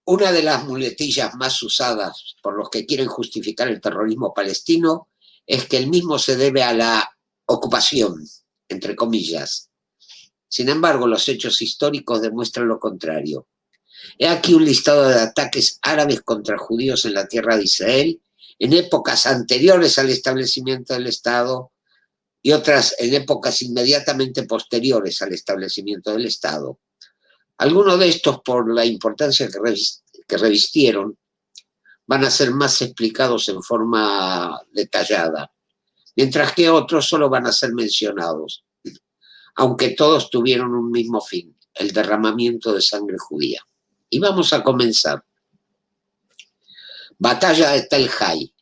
Una de las muletillas más usadas por los que quieren justificar el terrorismo palestino es que el mismo se debe a la ocupación, entre comillas. Sin embargo, los hechos históricos demuestran lo contrario. He aquí un listado de ataques árabes contra judíos en la tierra de Israel en épocas anteriores al establecimiento del Estado y otras en épocas inmediatamente posteriores al establecimiento del Estado. Algunos de estos, por la importancia que revistieron, van a ser más explicados en forma detallada, mientras que otros solo van a ser mencionados, aunque todos tuvieron un mismo fin, el derramamiento de sangre judía. Y vamos a comenzar. Batalla de Tel Hai,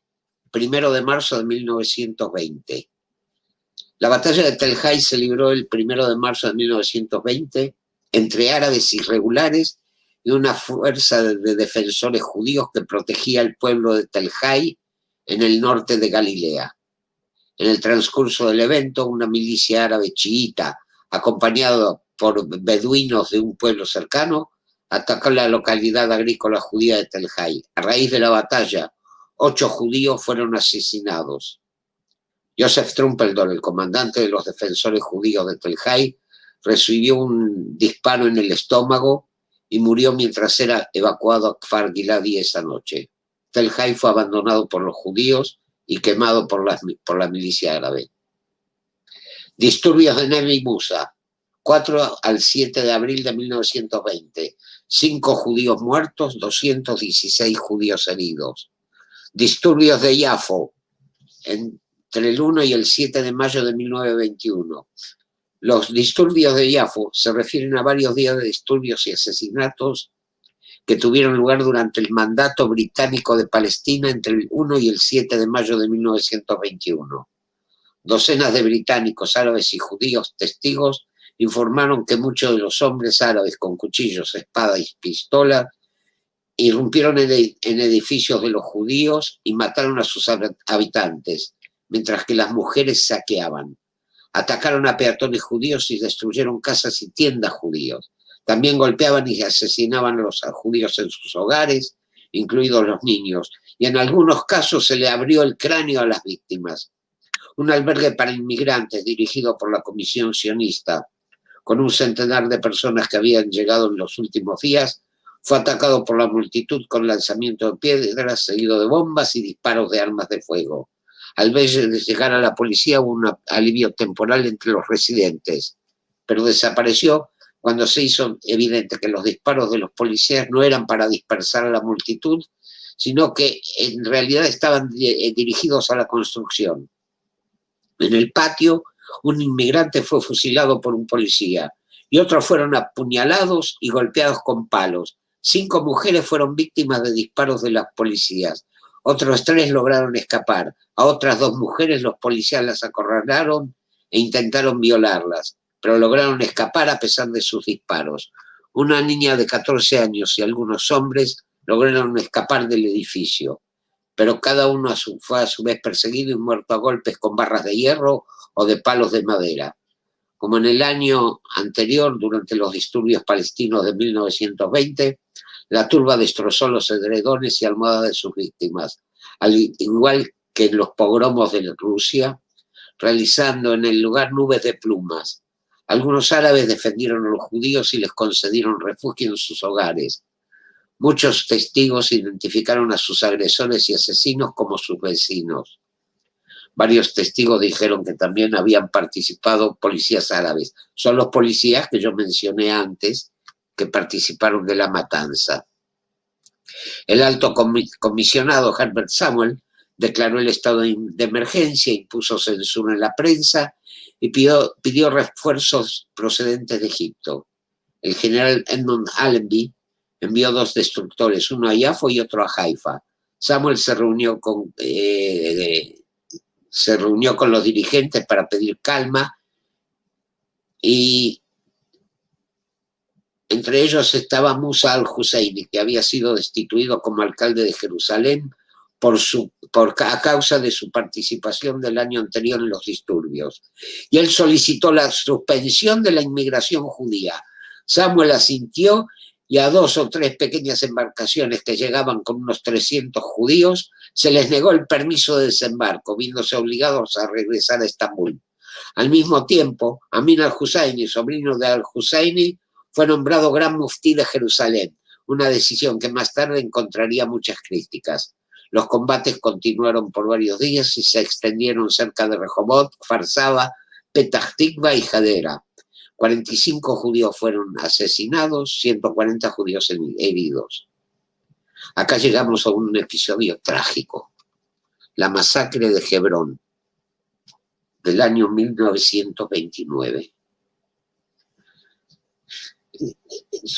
1 de marzo de 1920. La batalla de Tel Hai se libró el 1 de marzo de 1920 entre árabes irregulares y una fuerza de defensores judíos que protegía al pueblo de Tel Hai en el norte de Galilea. En el transcurso del evento, una milicia árabe chiita, acompañada por beduinos de un pueblo cercano, atacó la localidad agrícola judía de Tel Hai. A raíz de la batalla, 8 judíos fueron asesinados. Joseph Trumpeldor, el comandante de los defensores judíos de Tel Hai, recibió un disparo en el estómago y murió mientras era evacuado a Kfar Giladi esa noche. Tel Hai fue abandonado por los judíos y quemado por la milicia árabe. Disturbios de Nevi Musa, 4 al 7 de abril de 1920. 5 judíos muertos, 216 judíos heridos. Disturbios de Yafo, entre el 1 y el 7 de mayo de 1921. Los disturbios de Yafo se refieren a varios días de disturbios y asesinatos que tuvieron lugar durante el mandato británico de Palestina entre el 1 y el 7 de mayo de 1921. Docenas de británicos, árabes y judíos testigos informaron que muchos de los hombres árabes con cuchillos, espadas y pistolas irrumpieron en edificios de los judíos y mataron a sus habitantes, mientras que las mujeres saqueaban. Atacaron a peatones judíos y destruyeron casas y tiendas judíos. También golpeaban y asesinaban a los judíos en sus hogares, incluidos los niños, y en algunos casos se le abrió el cráneo a las víctimas. Un albergue para inmigrantes dirigido por la Comisión Sionista, con un centenar de personas que habían llegado en los últimos días, fue atacado por la multitud con lanzamiento de piedras, seguido de bombas y disparos de armas de fuego. Al ver llegar a la policía hubo un alivio temporal entre los residentes, pero desapareció cuando se hizo evidente que los disparos de los policías no eran para dispersar a la multitud, sino que en realidad estaban dirigidos a la construcción. En el patio, un inmigrante fue fusilado por un policía y otros fueron apuñalados y golpeados con palos. 5 mujeres fueron víctimas de disparos de las policías. Otros 3 lograron escapar. A otras 2 mujeres los policías las acorralaron e intentaron violarlas, pero lograron escapar a pesar de sus disparos. Una niña de 14 años y algunos hombres lograron escapar del edificio, pero cada uno fue a su vez perseguido y muerto a golpes con barras de hierro o de palos de madera. Como en el año anterior, durante los disturbios palestinos de 1920, la turba destrozó los edredones y almohadas de sus víctimas, al igual que en los pogromos de Rusia, realizando en el lugar nubes de plumas. Algunos árabes defendieron a los judíos y les concedieron refugio en sus hogares. Muchos testigos identificaron a sus agresores y asesinos como sus vecinos. Varios testigos dijeron que también habían participado policías árabes. Son los policías que yo mencioné antes que participaron de la matanza. El alto comisionado Herbert Samuel declaró el estado de emergencia, impuso censura en la prensa y pidió refuerzos procedentes de Egipto. El general Edmund Allenby envió 2 destructores, uno a Yafo y otro a Haifa. Samuel se reunió con los dirigentes para pedir calma y entre ellos estaba Musa al-Husseini, que había sido destituido como alcalde de Jerusalén a causa de su participación del año anterior en los disturbios. Y él solicitó la suspensión de la inmigración judía. Samuel asintió y a 2 o 3 pequeñas embarcaciones que llegaban con unos 300 judíos, se les negó el permiso de desembarco, viéndose obligados a regresar a Estambul. Al mismo tiempo, Amin al-Husayni, sobrino de al-Husayni, fue nombrado Gran Muftí de Jerusalén, una decisión que más tarde encontraría muchas críticas. Los combates continuaron por varios días y se extendieron cerca de Rehovot, Kfar Saba, Petah Tikva y Hadera. 45 judíos fueron asesinados, 140 judíos heridos. Acá llegamos a un episodio trágico, la masacre de Hebrón, del año 1929.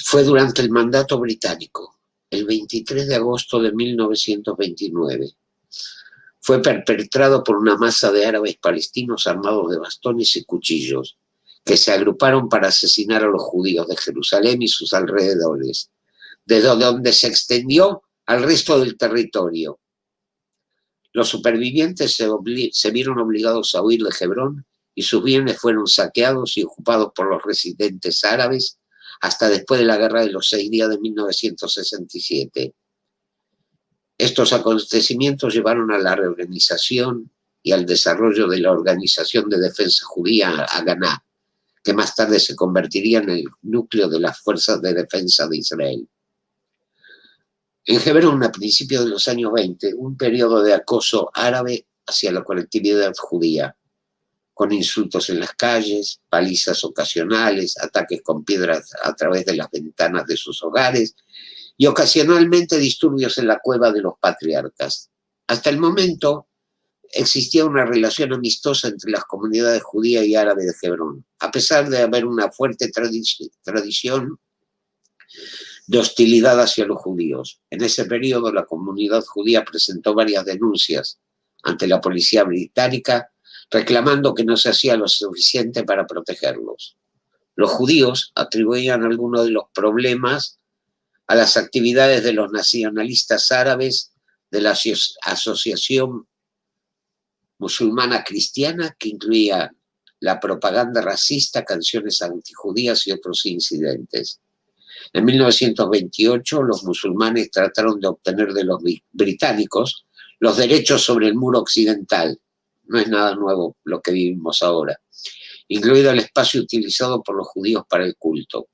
Fue durante el mandato británico, el 23 de agosto de 1929. Fue perpetrado por una masa de árabes palestinos armados de bastones y cuchillos, que se agruparon para asesinar a los judíos de Jerusalén y sus alrededores, desde donde se al resto del territorio. Los supervivientes se vieron obligados a huir de Hebrón y sus bienes fueron saqueados y ocupados por los residentes árabes hasta después de la Guerra de los 6 días de 1967. Estos acontecimientos llevaron a la reorganización y al desarrollo de la Organización de Defensa Judía Haganá, que más tarde se convertiría en el núcleo de las Fuerzas de Defensa de Israel. En Hebrón, a principios de los años 20, un periodo de acoso árabe hacia la colectividad judía, con insultos en las calles, palizas ocasionales, ataques con piedras a través de las ventanas de sus hogares y ocasionalmente disturbios en la cueva de los patriarcas. Hasta el momento existía una relación amistosa entre las comunidades judía y árabe de Hebrón, a pesar de haber una fuerte tradición de hostilidad hacia los judíos. En ese periodo, la comunidad judía presentó varias denuncias ante la policía británica, reclamando que no se hacía lo suficiente para protegerlos. Los judíos atribuían algunos de los problemas a las actividades de los nacionalistas árabes de la Asociación Musulmana Cristiana, que incluía la propaganda racista, canciones antijudías y otros incidentes. En 1928, los musulmanes trataron de obtener de los británicos los derechos sobre el muro occidental. No es nada nuevo lo que vivimos ahora, incluido el espacio utilizado por los judíos para el culto.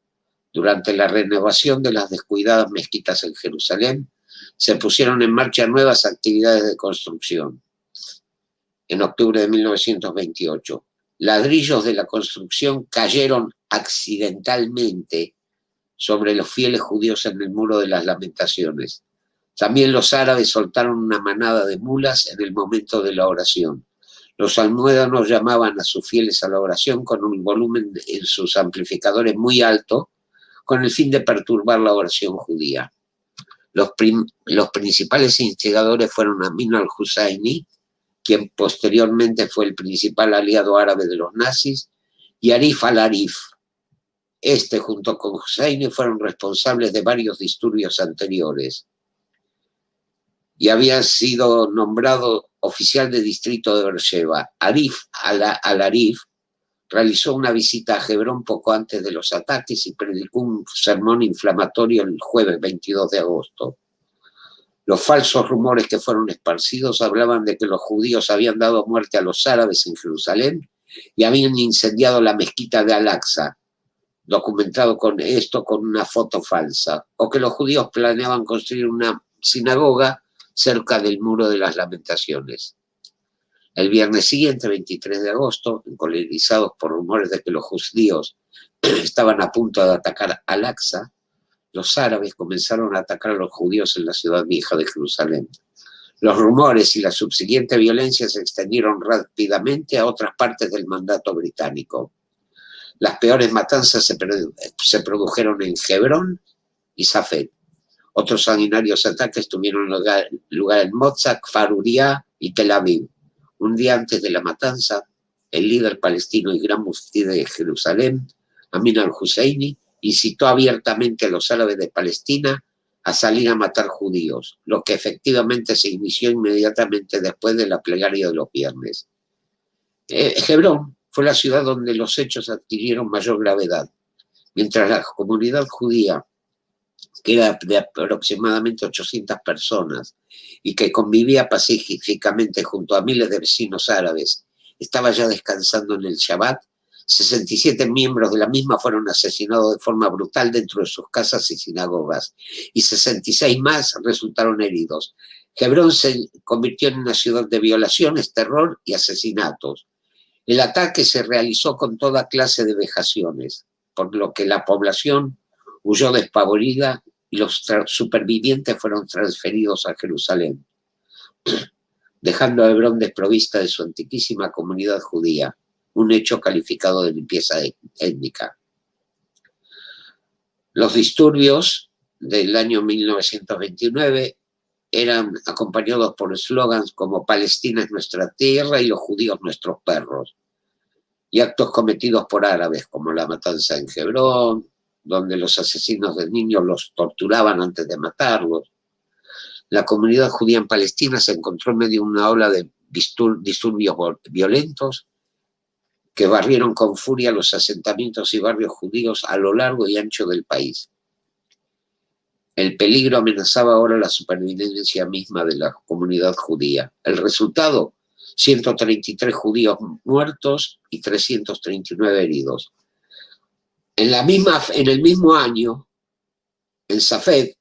Durante la renovación de las descuidadas mezquitas en Jerusalén, se pusieron en marcha nuevas actividades de construcción. En octubre de 1928, ladrillos de la construcción cayeron accidentalmente sobre los fieles judíos en el Muro de las Lamentaciones. También los árabes soltaron una manada de mulas en el momento de la oración. Los almohádanos llamaban a sus fieles a la oración con un volumen en sus amplificadores muy alto, con el fin de perturbar la oración judía. Los principales instigadores fueron Amin al-Husayni, quien posteriormente fue el principal aliado árabe de los nazis, y Arif al-Arif. Junto con Husayni, fueron responsables de varios disturbios anteriores y había sido nombrado oficial de distrito de Beersheba. Arif al-Arif realizó una visita a Hebrón poco antes de los ataques y predicó un sermón inflamatorio el jueves 22 de agosto. Los falsos rumores que fueron esparcidos hablaban de que los judíos habían dado muerte a los árabes en Jerusalén y habían incendiado la mezquita de Al-Aqsa, documentado con una foto falsa, o que los judíos planeaban construir una sinagoga cerca del Muro de las Lamentaciones. El viernes siguiente, 23 de agosto, encolerizados por rumores de que los judíos estaban a punto de atacar Al-Aqsa, los árabes comenzaron a atacar a los judíos en la ciudad vieja de Jerusalén. Los rumores y la subsiguiente violencia se extendieron rápidamente a otras partes del mandato británico. Las peores matanzas se produjeron en Hebrón y Safed. Otros sanguinarios ataques tuvieron lugar en Moza, Kfar Uriah y Tel Aviv. Un día antes de la matanza, el líder palestino y gran muftí de Jerusalén, Amin al-Husayni, incitó abiertamente a los árabes de Palestina a salir a matar judíos, lo que efectivamente se inició inmediatamente después de la plegaria de los viernes. Hebrón fue la ciudad donde los hechos adquirieron mayor gravedad. Mientras la comunidad judía que era de aproximadamente 800 personas y que convivía pacíficamente junto a miles de vecinos árabes, estaba ya descansando en el Shabbat, 67 miembros de la misma fueron asesinados de forma brutal dentro de sus casas y sinagogas, y 66 más resultaron heridos. Hebrón se convirtió en una ciudad de violaciones, terror y asesinatos. El ataque se realizó con toda clase de vejaciones, por lo que la población huyó despavorida y los supervivientes fueron transferidos a Jerusalén, dejando a Hebrón desprovista de su antiquísima comunidad judía, un hecho calificado de limpieza étnica. Los disturbios del año 1929 eran acompañados por eslogans como Palestina es nuestra tierra y los judíos nuestros perros, y actos cometidos por árabes como la matanza en Hebrón, donde los asesinos de niños los torturaban antes de matarlos. La comunidad judía en Palestina se encontró en medio de una ola de disturbios violentos que barrieron con furia los asentamientos y barrios judíos a lo largo y ancho del país. El peligro amenazaba ahora la supervivencia misma de la comunidad judía. El resultado, 133 judíos muertos y 339 heridos. En el mismo año, en Safed,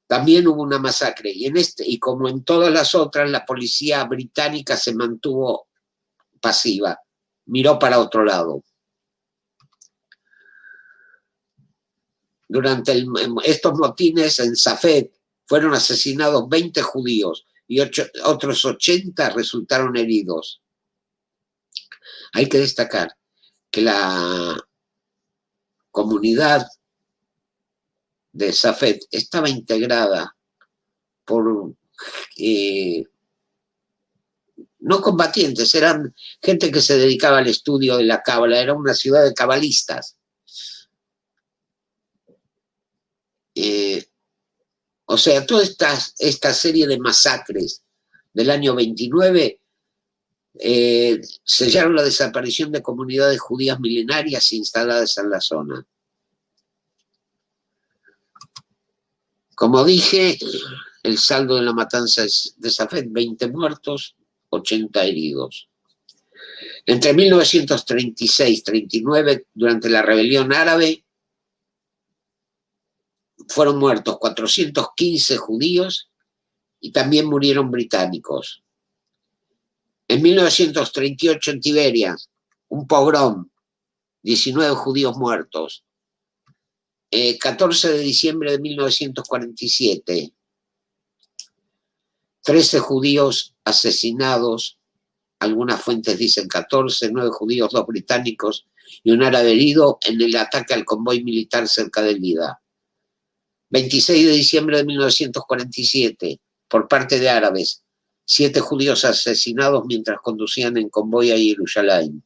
también hubo una masacre, y como en todas las otras, la policía británica se mantuvo pasiva, miró para otro lado. Durante estos motines en Safed fueron asesinados 20 judíos y otros 80 resultaron heridos. Hay que destacar que la comunidad de Safed estaba integrada por no combatientes, eran gente que se dedicaba al estudio de la cábala, era una ciudad de cabalistas. O sea, toda esta serie de masacres del año 29 sellaron la desaparición de comunidades judías milenarias instaladas en la zona. Como dije, el saldo de la matanza es de Safed, 20 muertos, 80 heridos. Entre 1936 y 1939, durante la rebelión árabe, fueron muertos 415 judíos y también murieron británicos. En 1938 en Tiberia, un pogrom, 19 judíos muertos. 14 de diciembre de 1947, 13 judíos asesinados, algunas fuentes dicen 14, 9 judíos, 2 británicos y un árabe herido en el ataque al convoy militar cerca de Lida. 26 de diciembre de 1947, por parte de árabes, 7 judíos asesinados mientras conducían en convoy a Jerusalén.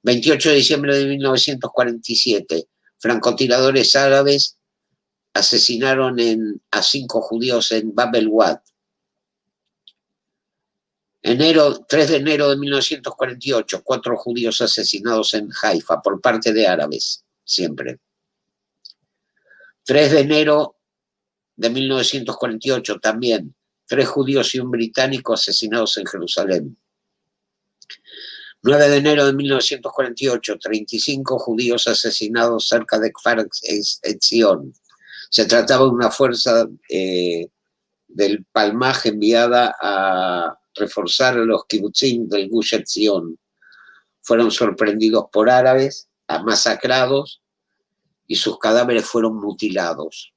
28 de diciembre de 1947, francotiradores árabes asesinaron a 5 judíos en Bab el-Wad. 3 de enero de 1948, 4 judíos asesinados en Haifa por parte de árabes, siempre. 3 de enero de 1948 también, 3 judíos y un británico asesinados en Jerusalén. 9 de enero de 1948, 35 judíos asesinados cerca de Kfar Etzion. Se trataba de una fuerza del Palmaj enviada a reforzar a los kibutzim del Gush Etzion. Fueron sorprendidos por árabes, masacrados, y sus cadáveres fueron mutilados.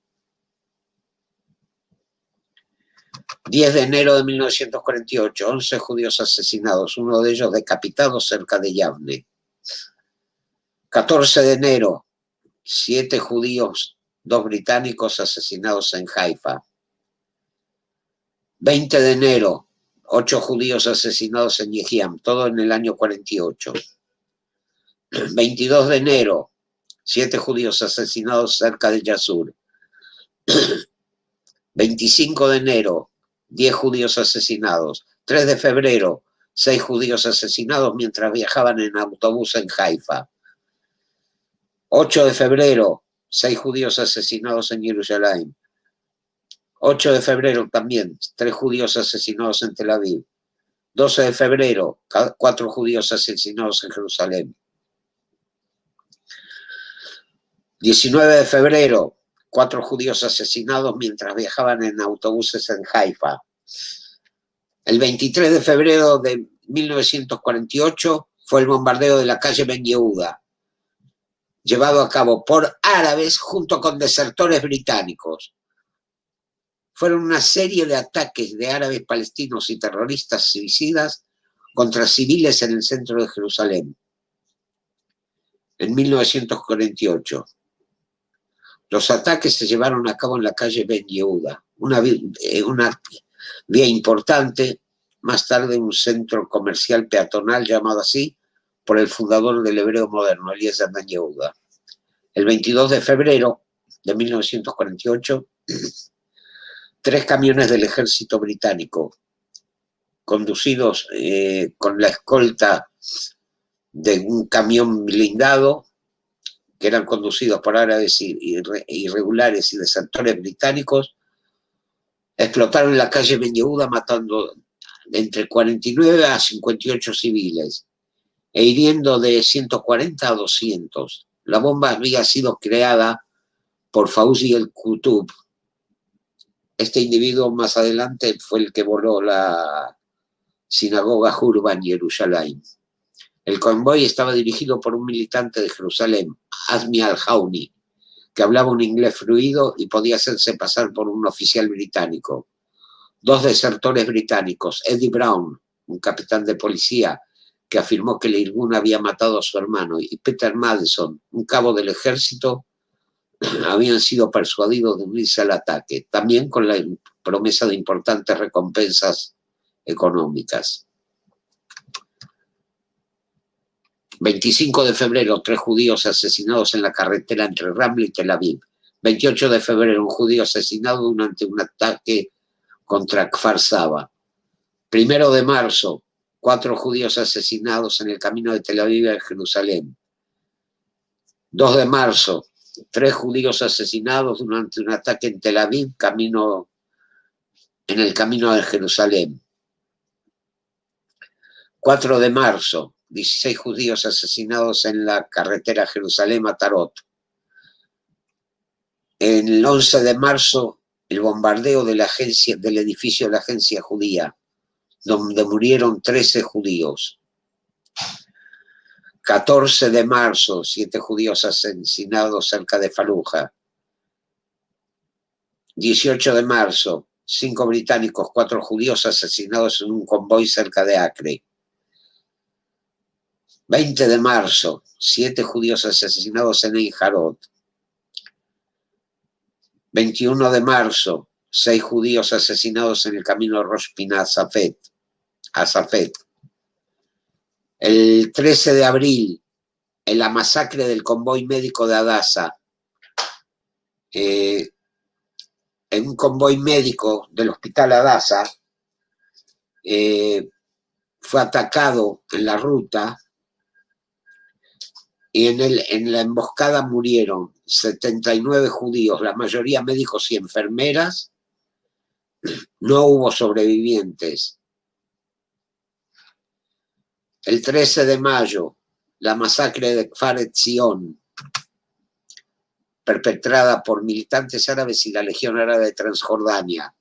10 de enero de 1948, 11 judíos asesinados, uno de ellos decapitado cerca de Yavne. 14 de enero, 7 judíos, 2 británicos asesinados en Haifa. 20 de enero, 8 judíos asesinados en Yehiam, todo en el año 48. 22 de enero, 7 judíos asesinados cerca de Yasur. 25 de enero, 10 judíos asesinados. 3 de febrero, 6 judíos asesinados mientras viajaban en autobús en Haifa. 8 de febrero, 6 judíos asesinados en Jerusalén. 8 de febrero también, 3 judíos asesinados en Tel Aviv. 12 de febrero, 4 judíos asesinados en Jerusalén. 19 de febrero, 4 judíos asesinados mientras viajaban en autobuses en Haifa. El 23 de febrero de 1948 fue el bombardeo de la calle Ben Yehuda, llevado a cabo por árabes junto con desertores británicos. Fueron una serie de ataques de árabes palestinos y terroristas suicidas contra civiles en el centro de Jerusalén. En 1948. Los ataques se llevaron a cabo en la calle Ben Yehuda, una vía importante, más tarde un centro comercial peatonal llamado así por el fundador del hebreo moderno, Eliezer Ben Yehuda. El 22 de febrero de 1948, 3 camiones del ejército británico, conducidos con la escolta de un camión blindado, que eran conducidos por árabes irregulares y desertores británicos, explotaron en la calle Ben Yehuda matando entre 49 a 58 civiles e hiriendo de 140 a 200. La bomba había sido creada por Fauzi el-Qutb. Este individuo más adelante fue el que voló la sinagoga Hurba en Jerusalén. El convoy estaba dirigido por un militante de Jerusalén, Azmi al-Hauni, que hablaba un inglés fluido y podía hacerse pasar por un oficial británico. 2 desertores británicos, Eddie Brown, un capitán de policía, que afirmó que el Irgun había matado a su hermano, y Peter Madison, un cabo del ejército, habían sido persuadidos de unirse al ataque, también con la promesa de importantes recompensas económicas. 25 de febrero, 3 judíos asesinados en la carretera entre Ramla y Tel Aviv. 28 de febrero, un judío asesinado durante un ataque contra Kfar Saba. 1 de marzo, 4 judíos asesinados en el camino de Tel Aviv a Jerusalén. 2 de marzo, 3 judíos asesinados durante un ataque en Tel Aviv, en el camino de Jerusalén. 4 de marzo, 16 judíos asesinados en la carretera Jerusalén-Matarot. El 11 de marzo, el bombardeo del edificio de la agencia judía, donde murieron 13 judíos. 14 de marzo, 7 judíos asesinados cerca de Faluja. 18 de marzo, 5 británicos, 4 judíos asesinados en un convoy cerca de Acre. 20 de marzo, 7 judíos asesinados en Ein Jarod. 21 de marzo, 6 judíos asesinados en el camino Rosh Pinah a Safed. El 13 de abril, en la masacre del convoy médico de Hadassah, en un convoy médico del hospital Hadassah, fue atacado en la ruta y en la emboscada murieron 79 judíos, la mayoría médicos y enfermeras. No hubo sobrevivientes. El 13 de mayo, la masacre de Kfar Etzion, perpetrada por militantes árabes y la Legión Árabe de Transjordania.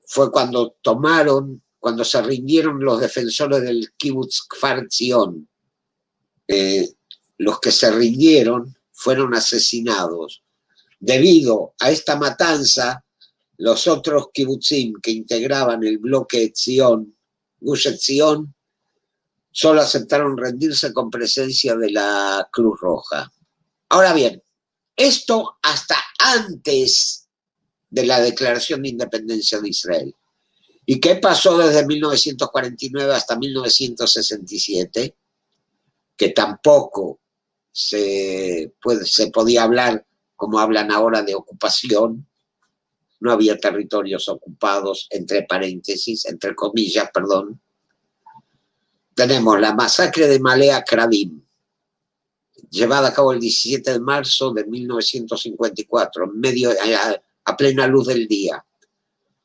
Fue cuando se rindieron los defensores del Kibbutz Kfar Etzion. Los que se rindieron fueron asesinados. Debido a esta matanza, los otros kibbutzim que integraban el bloque Etzion, Gush Etzion, solo aceptaron rendirse con presencia de la Cruz Roja. Ahora bien, esto hasta antes de la declaración de independencia de Israel. ¿Y qué pasó desde 1949 hasta 1967? Que tampoco se podía hablar como hablan ahora de ocupación. No había territorios ocupados, entre comillas, perdón. Tenemos la masacre de Malea Kravim, llevada a cabo el 17 de marzo de 1954, a plena luz del día.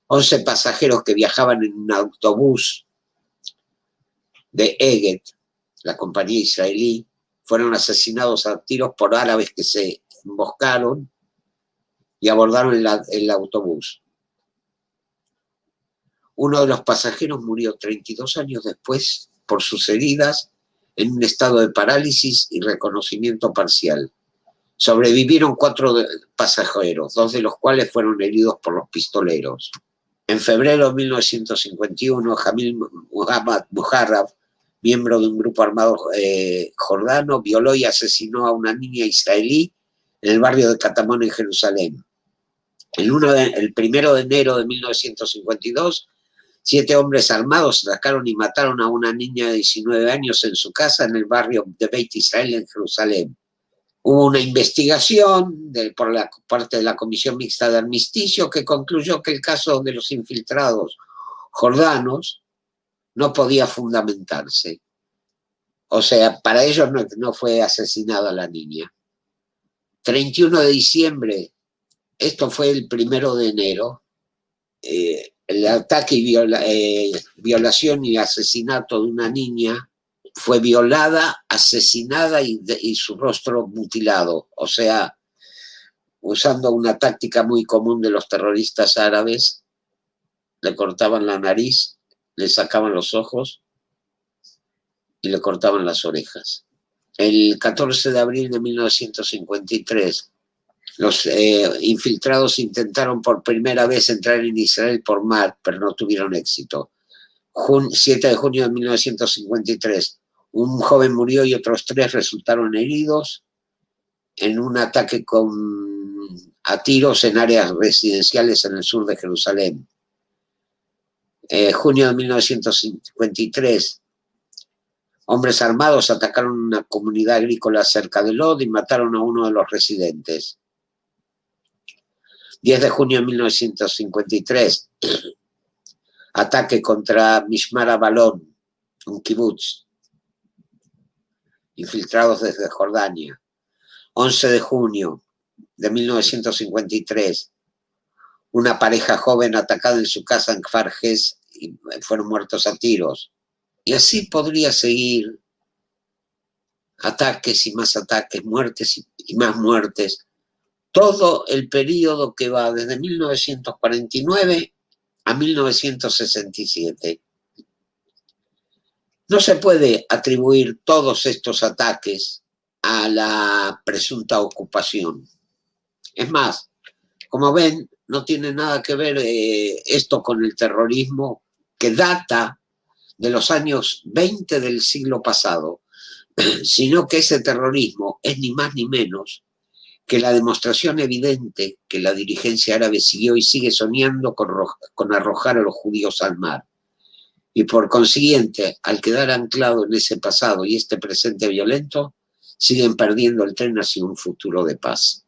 11 pasajeros que viajaban en un autobús de Eget, la compañía israelí, fueron asesinados a tiros por árabes que se emboscaron y abordaron el autobús. Uno de los pasajeros murió 32 años después por sus heridas en un estado de parálisis y reconocimiento parcial. Sobrevivieron 4 pasajeros, 2 de los cuales fueron heridos por los pistoleros. En febrero de 1951, Jamil Muhammad Muharraf, miembro de un grupo armado jordano, violó y asesinó a una niña israelí en el barrio de Katamón, en Jerusalén. El 1 de enero de 1952, 7 hombres armados atacaron y mataron a una niña de 19 años en su casa en el barrio de Beit Israel, en Jerusalén. Hubo una investigación por la parte de la Comisión Mixta de Armisticio que concluyó que el caso de los infiltrados jordanos no podía fundamentarse. O sea, para ellos no fue asesinada la niña. 31 de diciembre, esto fue el 1 de enero, el ataque y violación y asesinato de una niña. Fue violada, asesinada y su rostro mutilado. O sea, usando una táctica muy común de los terroristas árabes, le cortaban la nariz, le sacaban los ojos y le cortaban las orejas. El 14 de abril de 1953, los infiltrados intentaron por primera vez entrar en Israel por mar, pero no tuvieron éxito. 7 de junio de 1953, un joven murió y otros 3 resultaron heridos en un ataque a tiros en áreas residenciales en el sur de Jerusalén. Junio de 1953, hombres armados atacaron una comunidad agrícola cerca de Lod y mataron a uno de los residentes. 10 de junio de 1953, ataque contra Mishmar Abalón, un kibutz, infiltrados desde Jordania. 11 de junio de 1953, una pareja joven atacada en su casa en Kfar Ges y fueron muertos a tiros. Y así podría seguir, ataques y más ataques, muertes y más muertes. Todo el periodo que va desde 1949 a 1967. No se puede atribuir todos estos ataques a la presunta ocupación. Es más, como ven, no tiene nada que ver esto con el terrorismo que data de los años 20 del siglo pasado, sino que ese terrorismo es ni más ni menos que la demostración evidente que la dirigencia árabe siguió y sigue soñando con arrojar a los judíos al mar. Y por consiguiente, al quedar anclado en ese pasado y este presente violento, siguen perdiendo el tren hacia un futuro de paz.